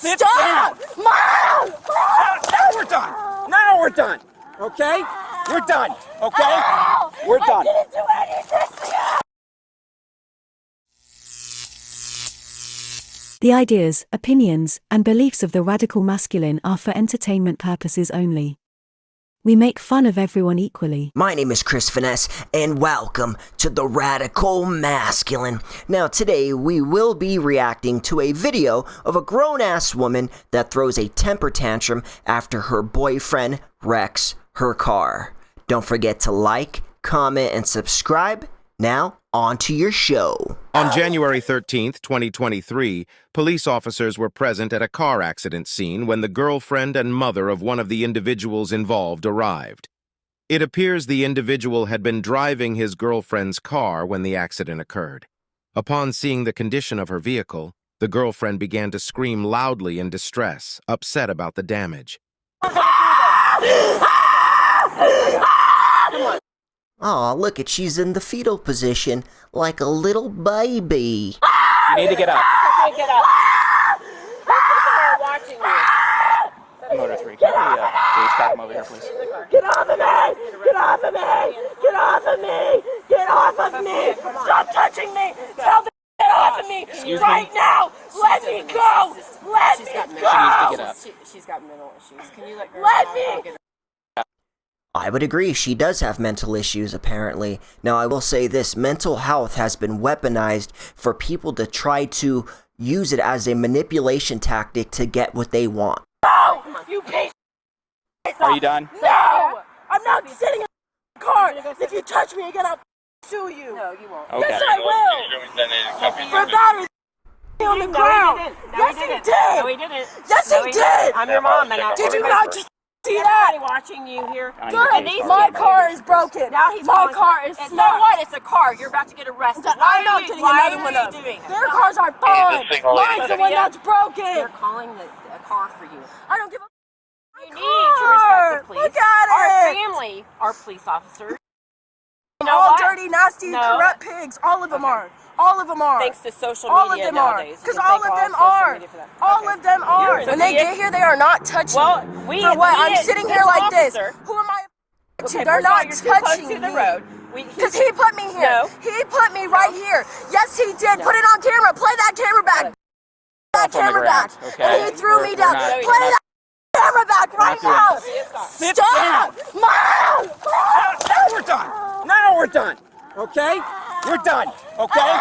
Sit down! Mom! Now we're done! Now we're done! Okay? We're done! Okay? We're done! I didn't do anything to you! The ideas, opinions, and beliefs of the radical masculine are for entertainment purposes only. We make fun of everyone equally. My name is Chris Finesse, and welcome to the Radical Masculine. Now today we will be reacting to a video of a grown-ass woman that throws a temper tantrum after her boyfriend wrecks her car. Don't forget to like, comment, and subscribe. Now, on to your show. On January 13th, 2023, police officers were present at a car accident scene when the girlfriend and mother of one of the individuals involved arrived. It appears the individual had been driving his girlfriend's car when the accident occurred. Upon seeing the condition of her vehicle, the girlfriend began to scream loudly in distress, upset about the damage. Aw, look at she's in the fetal position, like a little baby. You need to get up. Get up! People are watching you. Motor 3, can you please back him over here, please? Get off of me! Get off of me! Get off of me! Get off of me! Stop touching me! Tell them to get off of me right now! Let me go! Let me go! She needs to get up. She's got mental issues. Can you let her Let me! I would agree, she does have mental issues, apparently. Now, I will say this, mental health has been weaponized for people to try to use it as a manipulation tactic to get what they want. No! You piece of Are you done? No! I'm not sitting in the car! If you touch me again, I'll sue you! No, you won't. Okay. Yes, I will! For battery on the ground! Yes, he did! No, he didn't. Yes, he did! I'm your mom, and Did you not just see that? Everybody watching you here. Good. My car is broken. Now he's my calling car for- is It's smashed. not what? It's a car. You're about to get arrested. I'm not getting another one up. Their cars are fine. Mine's the one that's broken. They're calling a car for you. I don't give a You need to respect the police. Look at Our it. family are police officers. You know All what? dirty, nasty, No. corrupt pigs. All of them are. All of them are. Thanks to social all media of them are. nowadays. Because You all can of thank them social are. media for that. All Okay. of them are. Yours. When they get here, they are not touching Well, me. For what? I'm sitting here like this. Who am I? Okay, They're first of all, not you're too close touching to the me. road. Because he put me here. No. He put me right here. Yes, he did. No. Put it on camera. Play that camera back. That Off on the camera back. ground, okay? And he threw me We're down. not- Play that camera back right doing now. Sit Stop! down! Mom! Now we're done! Now we're done! Okay? We're done! Okay?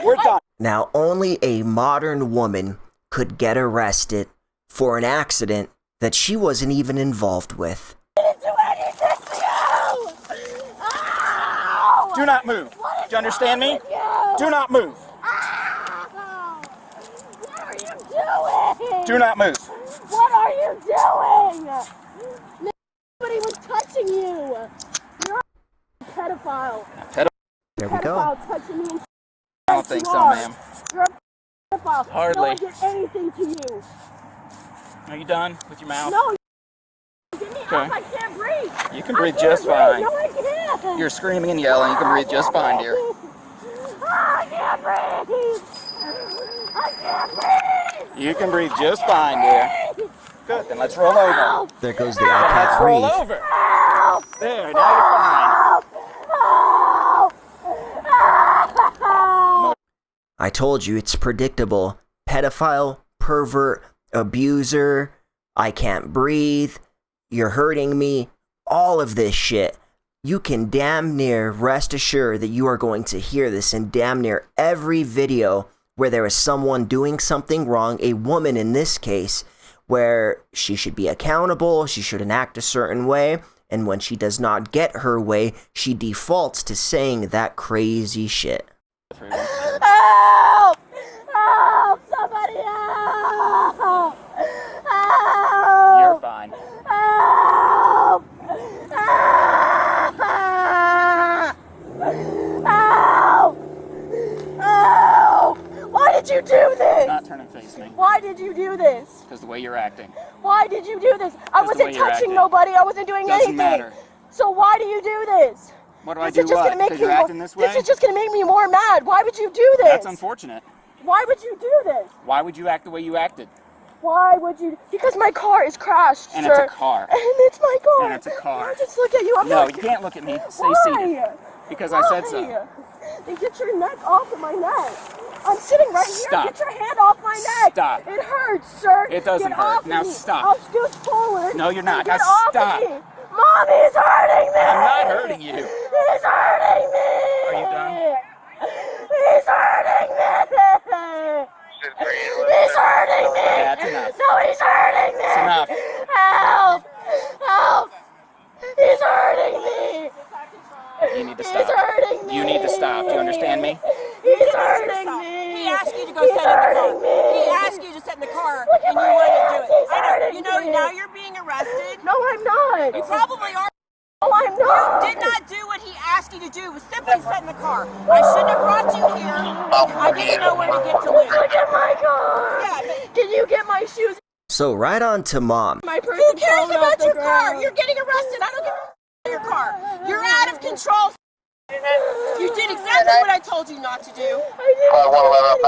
We're done! Now, only a modern woman could get arrested for an accident that she wasn't even involved with. I didn't do anything to you! Ow! Do not move. Do you understand me? Do not move. Ow! What are you doing? Do not move. What are you doing? Nobody was touching you. You're a pedophile. There we go. Pedophile touching me. I don't think so, ma'am. You're a pedophile. Hardly. No one did anything to you. Are you done with your mouth? No. Get me Okay. out. I can't breathe. You can I breathe can't just breathe. fine. No, I can't. You're screaming and yelling. You can breathe just fine, dear. I can't breathe. I can't breathe. You can breathe just fine, dear. Good, then let's roll over. There goes the I Let's can't roll breathe. over. There, now you're fine. I told you, it's predictable. Pedophile, pervert, abuser, I can't breathe, you're hurting me, all of this shit. You can damn near rest assured that you are going to hear this in damn near every video where there is someone doing something wrong, a woman in this case, where she should be accountable, she shouldn't act a certain way, and when she does not get her way, she defaults to saying that crazy shit. Help! Help! Somebody help! Help! You're fine. Help! Help! Help! Help! Why did you do this? Not turn and face me. Why did you do this? Because the way you're acting. Why did you do this? I the way wasn't you're touching acting. nobody. I wasn't doing Doesn't anything. matter. So why do you do this? What do I This do is just what? gonna make Because me you're more, acting this way? This is just gonna make me more mad. Why would you do this? That's unfortunate. Why would you do this? Why would you act the way you acted? Why would you? Because my car is crashed, And sir. it's a car. And it's my car. And it's a car. I just look at you. I'm No, not... you can't look at me. Stay Why? seated. Because I said so. Then get your neck off of my neck. I'm sitting right here. Stop. Get your hand off my neck. Stop. It hurts, sir. It doesn't Get hurt. off of Now me. stop. I'll just pull it. No, you're not. Get Now off stop. Of me. Mommy's hurting me. I'm not hurting you. He's hurting me. Are you done? He's hurting me. He's hurting me. That's enough. No, he's hurting me. It's enough. Help. Help. He's hurting me. You need to He's stop. hurting me. You need to stop. Do you understand me? He's hurting me. He asked you to go sit in the car. He asked you to sit in the car, and you wouldn't do it. I know. You know, now you're being arrested. No, I'm not. You probably are. No, I'm not. Did not do what he asked you to do. Was simply sit in the car. I shouldn't have brought you here. I didn't know where to get to live. Look at my car. Yeah, but Can you get my shoes? So right on to mom. My purse who is cares falling about off the your car? ground. You're getting arrested. I don't give a f- your car. You're out of control. You did exactly what I told you not to do.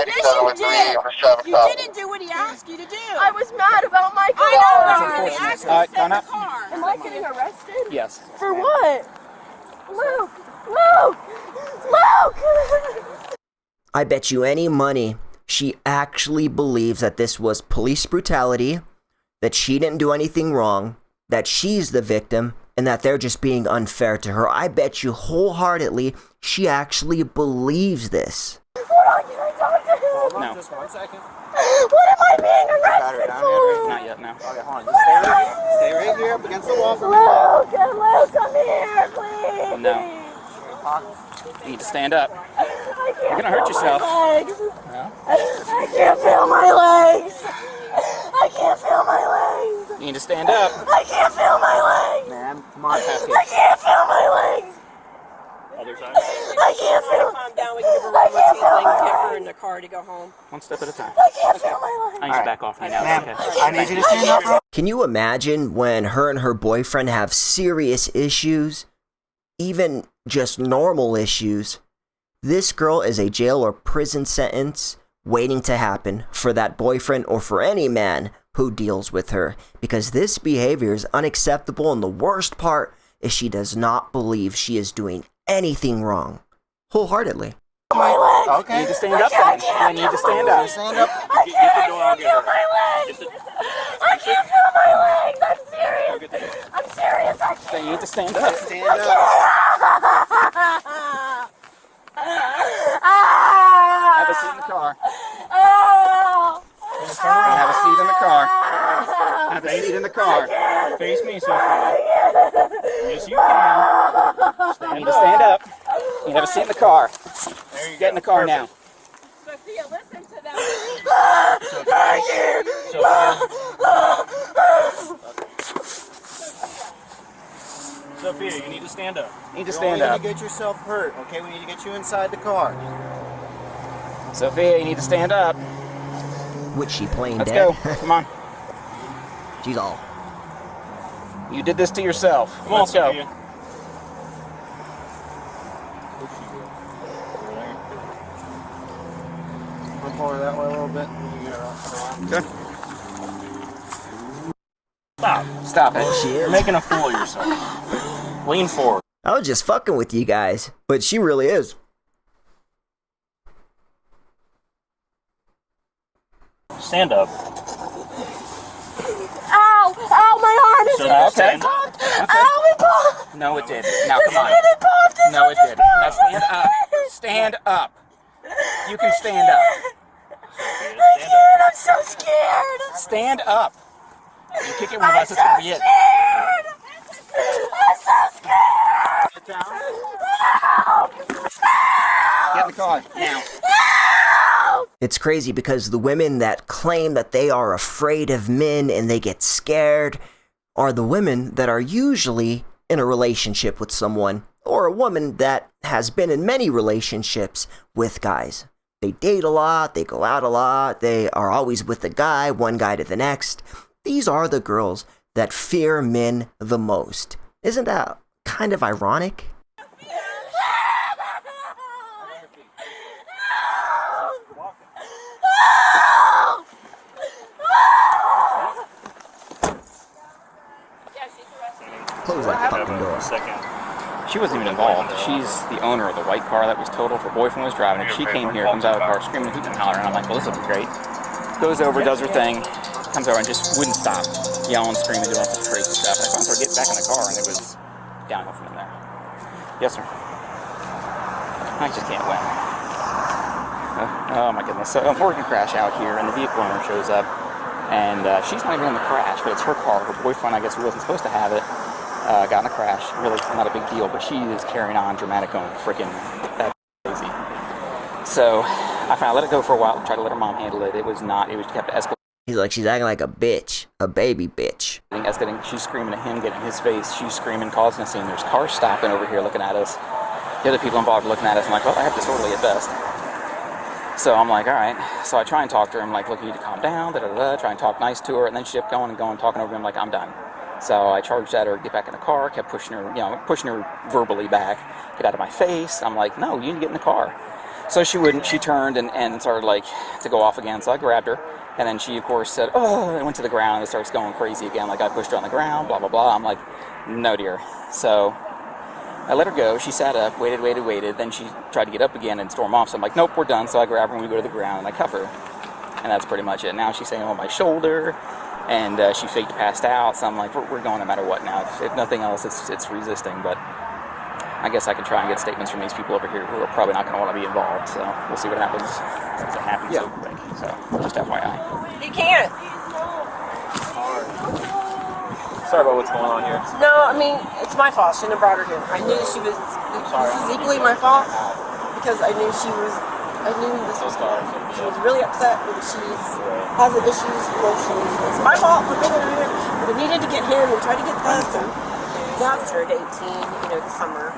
Yes, you did. You didn't do what he asked you to do. I was mad about my car. I know that. He asked you to sit in Con the up. car. Am I getting arrested? Yes. For what? Luke! Luke! Luke! I bet you any money she actually believes that this was police brutality, that she didn't do anything wrong, that she's the victim, and that they're just being unfair to her. I bet you wholeheartedly she actually believes this. Hold on, can I talk to him? No. Just 1 second. What am I being arrested down for? Not yet, no. Okay, hold on. Just stay right here up against the wall for me. Luke, come here, please. No. You need to stand up. You're gonna hurt yourself. I can't feel my legs. I can't feel my legs. You need to stand up. I can't feel my legs. Man, come on. I can't feel my legs. Other side. I can't feel. Calm down. We can give her one more thing. Get her in the car to go home. One step at a time. I can't feel my legs. I need you to back off me now. Ma'am, Okay. I need you to stand up, bro. Can you imagine when her and her boyfriend have serious issues? Even just normal issues? This girl is a jail or prison sentence waiting to happen for that boyfriend or for any man who deals with her, because this behavior is unacceptable, and the worst part is she does not believe she is doing anything wrong. Wholeheartedly. My legs. Okay. You need to stand up then. You need to stand up. Stand up. I can't feel my legs. I can't feel my legs. I'm serious. I'm serious. I So can't. you need to stand up. Stand up. Have a seat in the car. Have a seat in the car. Have a seat in the car. Face me, Sophia. Yes, you can. You need to stand up. You have a seat in the car. There you Get in the car now. Sophia, listen to them. Sophia, you need to stand up. You need to You're stand only up. gonna get yourself hurt, okay? We need to get you inside the car. Sophia, you need to stand up. Which she plain Let's dead. go. Come on. She's all. You did this to yourself. Come on, Let's go. Sophia. Pull her that way a little bit. Good. Stop. Stop it. She You're is. making a fool of yourself. Lean forward. I was just fucking with you guys, but she really is. Stand up. Ow! Ow! My arm is So now Okay. stand up. Ow! It popped. No, it did. Now come on. It popped. This No, one it just did. Now popped. stand up. Stand up. You can stand up. I can't. I'm so scared. Stand up. You kick it one of us, it's gonna be it. Scared. I'm so scared. Get in the car now. It's crazy because the women that claim that they are afraid of men and they get scared are the women that are usually in a relationship with someone, or a woman that has been in many relationships with guys. They date a lot, they go out a lot, they are always with the guy, one guy to the next. These are the girls that fear men the most. Isn't that kind of ironic? Close that fucking door. Second. She wasn't even involved. She's the owner of the white car that was totaled. Her boyfriend was driving it. She came here, comes out of the car, screaming, hooting and hollering. I'm like, well, this will be great. Goes over, does her thing, comes over and just wouldn't stop. Yelling, screaming, doing all sorts of crazy stuff. And I finally get back in the car, and it was downhill from there. Yes, sir. I just can't win. Oh my goodness. So unfortunate crash out here, and the vehicle owner shows up, and she's not even in the crash, but it's her car. Her boyfriend, I guess, who wasn't supposed to have it, got in a crash. Really not a big deal, but she is carrying on dramatic, going freaking crazy. So I finally let it go for a while, tried to let her mom handle it. It was not, it was kept escalating. He's like, she's acting like a bitch, a baby bitch. Escalating. She's screaming at him, getting in his face. She's screaming, causing a scene. There's cars stopping over here looking at us. The other people involved are looking at us. I'm like, well, I have disorderly at best. So I'm like, all right. So I try and talk to her. I'm like, look, you need to calm down, try and talk nice to her. And then she kept going and going, talking over me. I'm like, I'm done. So I charged at her, get back in the car, kept pushing her, pushing her verbally back, get out of my face. I'm like, no, you need to get in the car. So she wouldn't. She turned and started like to go off again. So I grabbed her. And then she, of course, said, oh, and went to the ground and starts going crazy again. Like I pushed her on the ground, blah, blah, blah. I'm like, no, dear. So I let her go. She sat up, waited. Then she tried to get up again and storm off. So I'm like, nope, we're done. So I grab her and we go to the ground and I cuff her. And that's pretty much it. Now she's saying on my shoulder. And she faked passed out. So I'm like, we're going no matter what now. If nothing else, it's resisting. But I guess I can try and get statements from these people over here who are probably not going to want to be involved. So we'll see what happens. Since it happened so quick. So just FYI. You can't. Sorry about what's going on here. No, I mean, it's my fault. Shouldn't have brought her here. I knew she was. This is equally my fault because I knew she was. I knew this was going. She was really upset and she's has issues emotionally. So it's my fault for bringing her here. But I needed to get him and try to get this. And now it's turned 18, this summer.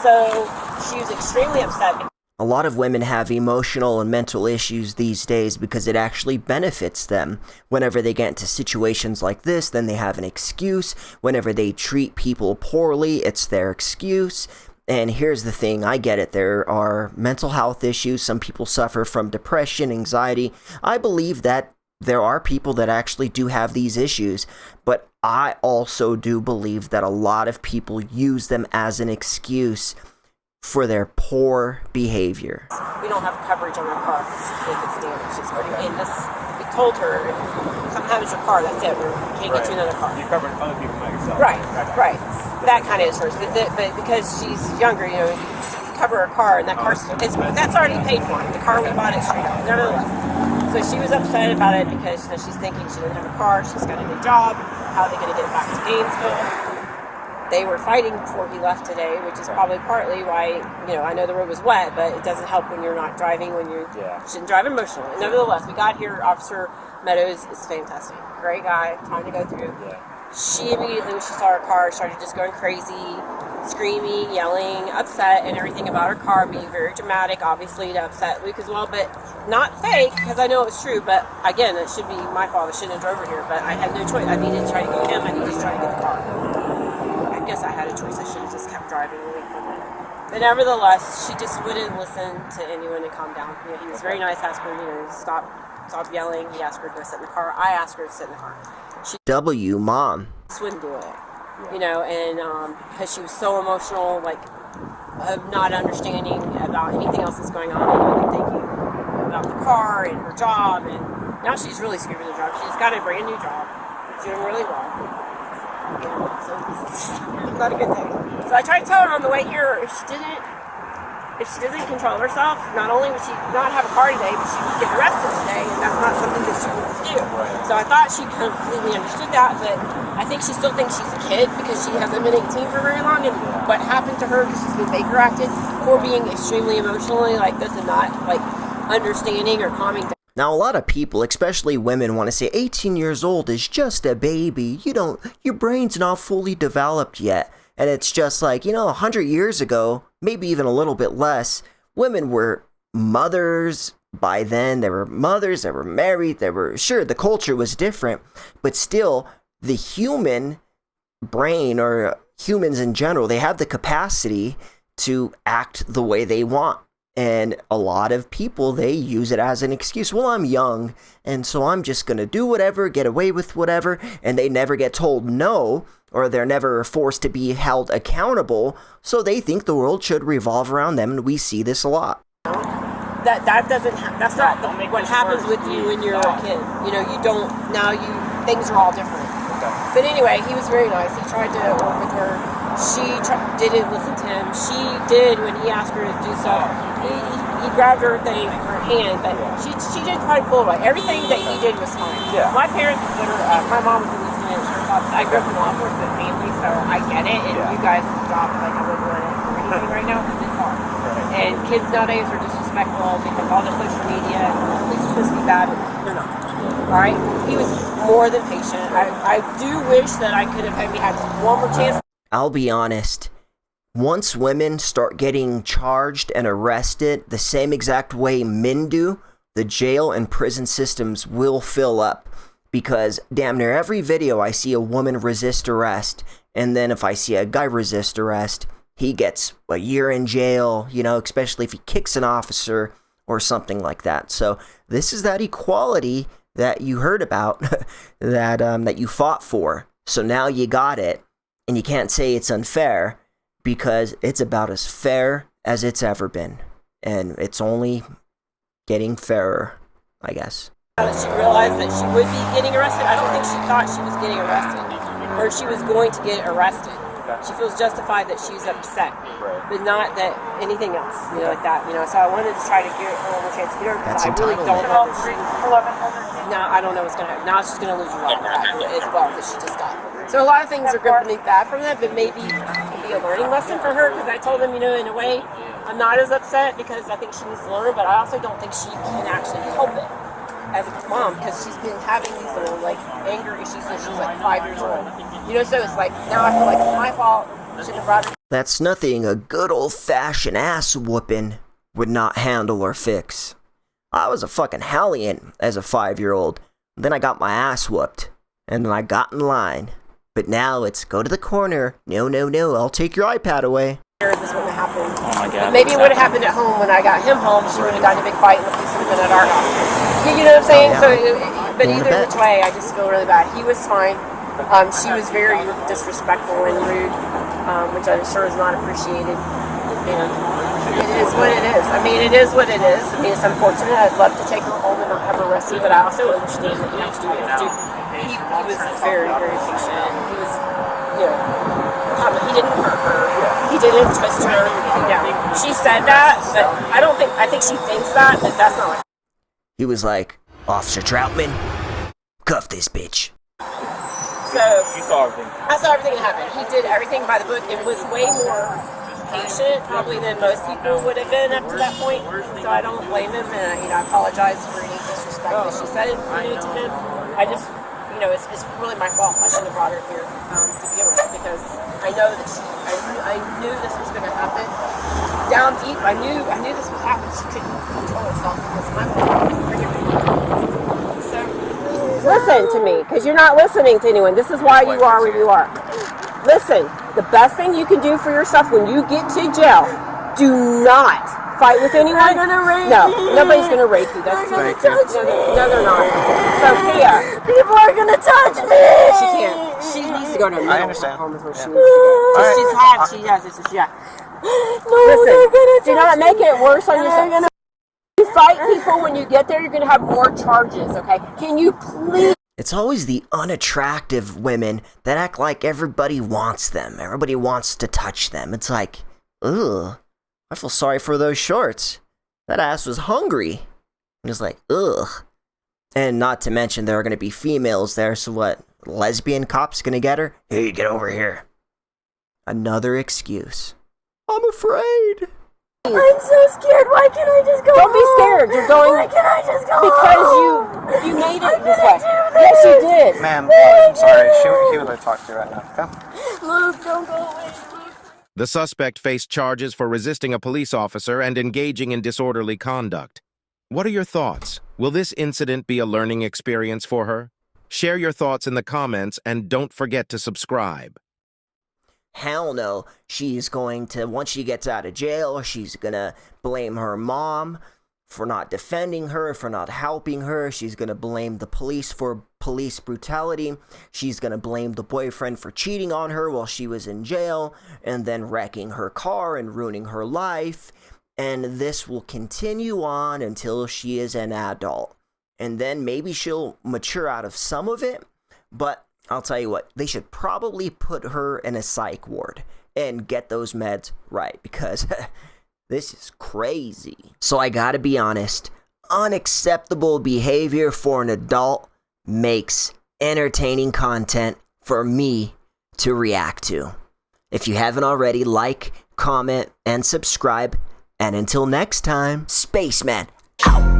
So she was extremely upset. A lot of women have emotional and mental issues these days because it actually benefits them. Whenever they get into situations like this, then they have an excuse. Whenever they treat people poorly, it's their excuse. And here's the thing, I get it. There are mental health issues. Some people suffer from depression, anxiety. I believe that there are people that actually do have these issues. But I also do believe that a lot of people use them as an excuse for their poor behavior. We don't have coverage on our car if it's damaged. It's already in this. We told her if something happens to your car, that's it. We can't get you another car. You're covering other people, not yourself. Right. That kind of insurance. But because she's younger, you cover her car, and that car that's already paid for. The car we bought it straight up. Nevertheless. So she was upset about it because she's thinking she doesn't have a car. She's got a new job. How are they going to get back to Gainesville? They were fighting before he left today, which is probably partly why, I know the road was wet, but it doesn't help when you're not driving, when you shouldn't drive emotionally. Nevertheless, we got here. Officer Meadows is fantastic. Great guy, time to go through. She immediately, when she saw her car, started just going crazy, screaming, yelling, upset, and everything about her car, being very dramatic, obviously to upset Luke as well, but not fake, because I know it was true, but again, it should be my fault. I shouldn't have drove her here, but I had no choice. I needed to try to get him. I needed to try to get the car. I guess I had a choice. I should have just kept driving away from it. But nevertheless, she just wouldn't listen to anyone and calm down. He was very nice, asked her, stop yelling. He asked her to go sit in the car. I asked her to sit in the car. She Mom. just wouldn't do it. And because she was so emotional, like, of not understanding about anything else that's going on, and thinking about the car and her job, and now she's really screwed with her job. She's got a brand new job. She's doing really well. So it's not a good thing. So I tried to tell her on the way here, if she doesn't control herself, not only would she not have a car today, but she would get arrested today, and that's not something that she wants to do. So I thought she completely understood that, but I think she still thinks she's a kid because she hasn't been 18 for very long, and what happened to her because she's been Baker acted for being extremely emotionally like this and not like understanding or calming down. Now, a lot of people, especially women, want to say 18 years old is just a baby. Your brain's not fully developed yet. And it's just like, 100 years ago, maybe even a little bit less, women were mothers. By then, they were mothers, they were married, the culture was different. But still, the human brain, or humans in general, they have the capacity to act the way they want. And a lot of people, they use it as an excuse. Well, I'm young, and so I'm just going to do whatever, get away with whatever, and they never get told no, or they're never forced to be held accountable, so they think the world should revolve around them, and we see this a lot. That's not what happens with you when you're a kid. You know, you don't, now things are all different. But anyway, he was very nice. He tried to work with her. She didn't listen to him. She did when he asked her to do stuff. He grabbed her hand, but she did try to pull away. Everything that he did was fine. Yeah. My parents, my mom was a lieutenant insurance officer. I grew up in a law enforcement family, so I get it. And you guys stop like I wouldn't run it for anything right now because it's hard. And kids nowadays are disrespectful because all the social media, police are supposed to be bad, and they're not. All right? He was more than patient. I do wish that I could have maybe had one more chance. I'll be honest. Once women start getting charged and arrested the same exact way men do, the jail and prison systems will fill up. Because damn near every video I see a woman resist arrest, and then if I see a guy resist arrest, he gets a year in jail, you know, especially if he kicks an officer or something like that. So this is that equality that you heard about, that you fought for. So now you got it, and you can't say it's unfair, because it's about as fair as it's ever been. And it's only getting fairer, I guess. She realized that she would be getting arrested. I don't think she thought she was getting arrested, or she was going to get arrested. She feels justified that she's upset, but not that anything else, you know, like that, you know. So I wanted to try to give her one more chance to get her, because I really don't know that she. Now I don't know what's gonna happen. Now she's gonna lose her life as well, because she just got. So a lot of things are going to be bad from that, but maybe it can be a learning lesson for her, because I told them, you know, in a way, I'm not as upset because I think she needs to learn, but I also don't think she can actually help it as a mom, because she's been having these little, like, anger issues since she was like 5 years old. You know, so it's like, now I feel like it's my fault. I shouldn't have brought her. That's nothing a good old-fashioned ass whooping would not handle or fix. I was a fucking hellion as a 5-year-old. Then I got my ass whooped, and then I got in line. But now it's go to the corner. No, I'll take your iPad away. This wouldn't have happened. Oh my God. Maybe it would have happened at home when I got him home. She would have gotten a big fight, and the police would have been at our house. You know what I'm saying? Oh, yeah. So, but either which way, I just feel really bad. He was fine. She was very disrespectful and rude, which I'm sure is not appreciated. And it is what it is. I mean, it is what it is. I mean, it's unfortunate. I'd love to take her home and not have her arrested, but I also understand what you have to do. He was very, very patient. He was, you know, he didn't hurt her. He didn't twist her. Yeah. She said that, but I think she thinks that, but that's not what. He was like, Officer Troutman, cuff this bitch. So, You saw everything. I saw everything that happened. He did everything by the book and was way more patient probably than most people would have been up to that point. So I don't blame him, and I apologize for any disrespect that she said to him. I just, you know, it's really my fault. I shouldn't have brought her here to begin with, because I know that I knew this was going to happen. Down deep, I knew this would happen. She couldn't control herself because my mom was bringing me. So listen to me, because you're not listening to anyone. This is why you are where you are. Listen, the best thing you can do for yourself when you get to jail, do not fight with anyone. Nobody's gonna rape you. That's they're gonna touch me. No, they're not. Sophia, People are gonna touch me. she can't. She needs to go to a mental understand. home. Is where she needs to go. She has this. Yeah. No, Listen, they're gonna do not make it worse on yourself. You fight people when you get there, you're gonna have more charges. Okay? Can you please? It's always the unattractive women that act like everybody wants them. Everybody wants to touch them. It's like, ugh, I feel sorry for those shorts. That ass was hungry. And it's like, ugh. And not to mention there are going to be females there, so what? Lesbian cop's going to get her? Hey, get over here. Another excuse. I'm afraid. I'm so scared. Why can't I just go Don't be home? scared. You're going Why can't I just go because home? you made I it this didn't way. do Yes, you this. did. Ma'am, I'm sorry. He would like to talk to you right now. Okay? Luke, don't go away. Luke. The suspect faced charges for resisting a police officer and engaging in disorderly conduct. What are your thoughts? Will this incident be a learning experience for her? Share your thoughts in the comments and don't forget to subscribe. Hell no. She's going to, once she gets out of jail, she's gonna blame her mom. for not defending her, for not helping her. She's going to blame the police for police brutality. She's going to blame the boyfriend for cheating on her while she was in jail and then wrecking her car and ruining her life. And this will continue on until she is an adult. And then maybe she'll mature out of some of it. But I'll tell you what, they should probably put her in a psych ward and get those meds right, because this is crazy. So I gotta be honest, unacceptable behavior for an adult makes entertaining content for me to react to. If you haven't already, like, comment, and subscribe. And until next time, Spaceman out!